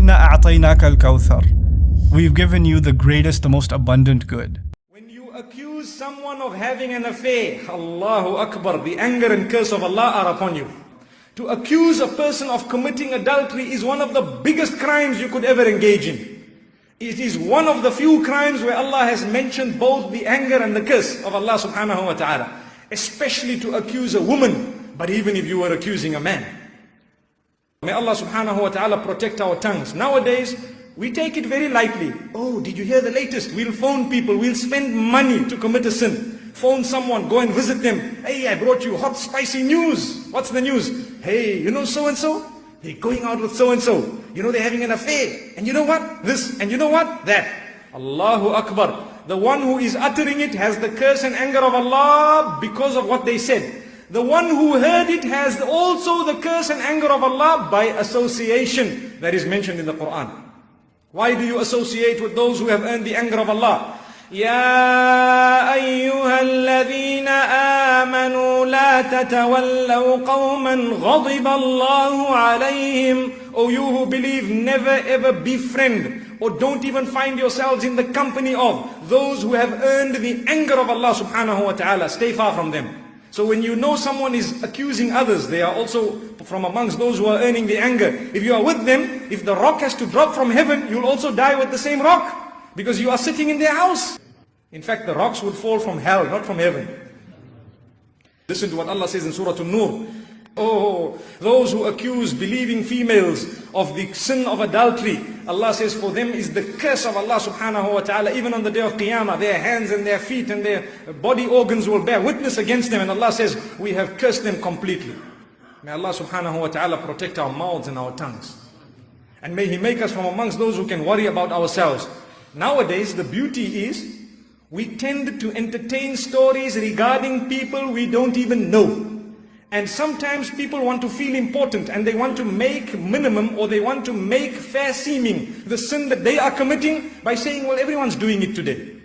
Inna a'tainaka al-Kawthar. We've given you the greatest, the most abundant good. When you accuse someone of having an affair, Allahu Akbar, the anger and curse of Allah are upon you. To accuse a person of committing adultery is one of the biggest crimes you could ever engage in. It is one of the few crimes where Allah has mentioned both the anger and the curse of Allah subhanahu wa ta'ala. Especially to accuse a woman, but even if you were accusing a man. May Allah subhanahu wa ta'ala protect our tongues. Nowadays, we take it very lightly. Oh, did you hear the latest? We'll phone people, we'll spend money to commit a sin. Phone someone, go and visit them. Hey, I brought you hot, spicy news. What's the news? Hey, you know so-and-so? They're going out with so-and-so. You know they're having an affair. And you know what? This. And you know what? That. Allahu Akbar. The one who is uttering it has the curse and anger of Allah because of what they said. The one who heard it has also the curse and anger of Allah by association that is mentioned in the Quran. Why do you associate with those who have earned the anger of Allah? يا أيها الذين آمنوا لا تتولوا قوما غضب الله عليهم. O you who believe, never ever befriend or don't even find yourselves in the company of those who have earned the anger of Allah subhanahu wa ta'ala. Stay far from them. So when you know someone is accusing others, they are also from amongst those who are earning the anger. If you are with them, if the rock has to drop from heaven, you'll also die with the same rock. Because you are sitting in their house. In fact, the rocks would fall from hell, not from heaven. Listen to what Allah says in Surah An-Nur. Oh, those who accuse believing females of the sin of adultery, Allah says for them is the curse of Allah subhanahu wa ta'ala. Even on the day of Qiyamah, their hands and their feet and their body organs will bear witness against them. And Allah says, we have cursed them completely. May Allah subhanahu wa ta'ala protect our mouths and our tongues. And may He make us from amongst those who can worry about ourselves. Nowadays, the beauty is, we tend to entertain stories regarding people we don't even know. And sometimes people want to feel important and they want to make minimum or they want to make fair seeming the sin that they are committing by saying, well, everyone's doing it today.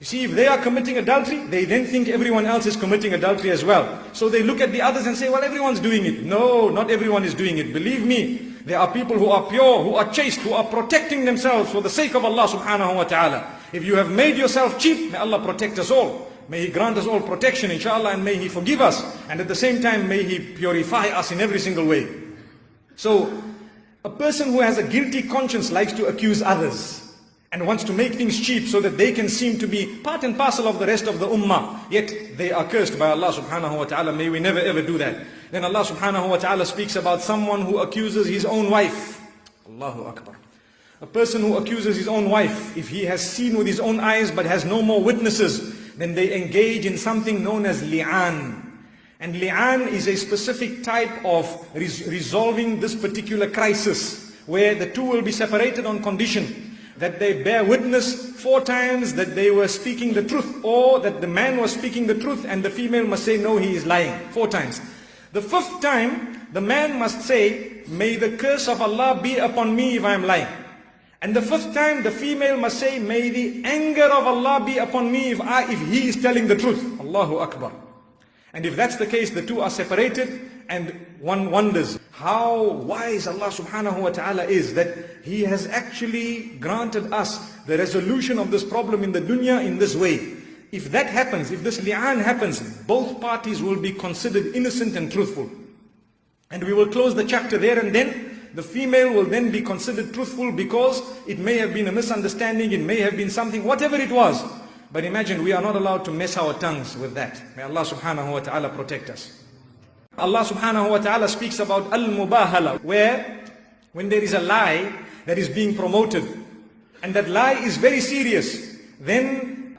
You see, if they are committing adultery, they then think everyone else is committing adultery as well. So they look at the others and say, well, everyone's doing it. No, not everyone is doing it. Believe me, there are people who are pure, who are chaste, who are protecting themselves for the sake of Allah subhanahu wa ta'ala. If you have made yourself cheap, may Allah protect us all. May He grant us all protection, inshallah, and may He forgive us. And at the same time, may He purify us in every single way. So, a person who has a guilty conscience likes to accuse others and wants to make things cheap so that they can seem to be part and parcel of the rest of the ummah. Yet, they are cursed by Allah subhanahu wa ta'ala. May we never ever do that. Then Allah subhanahu wa ta'ala speaks about someone who accuses his own wife. Allahu Akbar. A person who accuses his own wife, if he has seen with his own eyes but has no more witnesses, then they engage in something known as li'an. And li'an is a specific type of resolving this particular crisis, where the two will be separated on condition that they bear witness 4 times that they were speaking the truth, or that the man was speaking the truth and the female must say, no, he is lying, 4 times. The 5th time, the man must say, may the curse of Allah be upon me if I am lying. And the 5th time, the female must say, may the anger of Allah be upon me if he is telling the truth. Allahu Akbar. And if that's the case, the two are separated, and one wonders how wise Allah subhanahu wa ta'ala is, that He has actually granted us the resolution of this problem in the dunya in this way. If that happens, if this li'an happens, both parties will be considered innocent and truthful. And we will close the chapter there, and then the female will then be considered truthful because it may have been a misunderstanding, it may have been something, whatever it was. But imagine, we are not allowed to mess our tongues with that. May Allah subhanahu wa ta'ala protect us. Allah subhanahu wa ta'ala speaks about al-mubahala, where when there is a lie that is being promoted, and that lie is very serious, then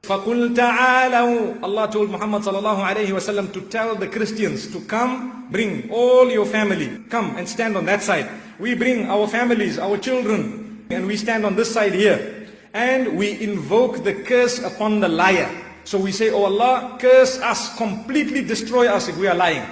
فَقُلْ تَعَالَوْا, Allah told Muhammad sallallahu alayhi wa sallam to tell the Christians to come, bring all your family, come and stand on that side. We bring our families, our children, and we stand on this side here. And we invoke the curse upon the liar. So we say, oh Allah, curse us, completely destroy us if we are lying.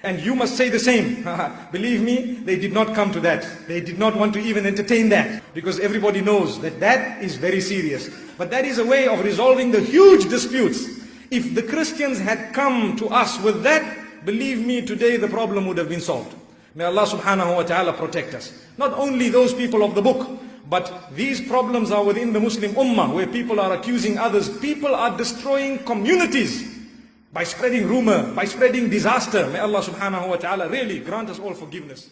And you must say the same. Believe me, they did not come to that. They did not want to even entertain that, because everybody knows that that is very serious. But that is a way of resolving the huge disputes. If the Christians had come to us with that, believe me, today the problem would have been solved. May Allah subhanahu wa ta'ala protect us. Not only those people of the book, but these problems are within the Muslim ummah, where people are accusing others. People are destroying communities by spreading rumor, by spreading disaster. May Allah subhanahu wa ta'ala really grant us all forgiveness.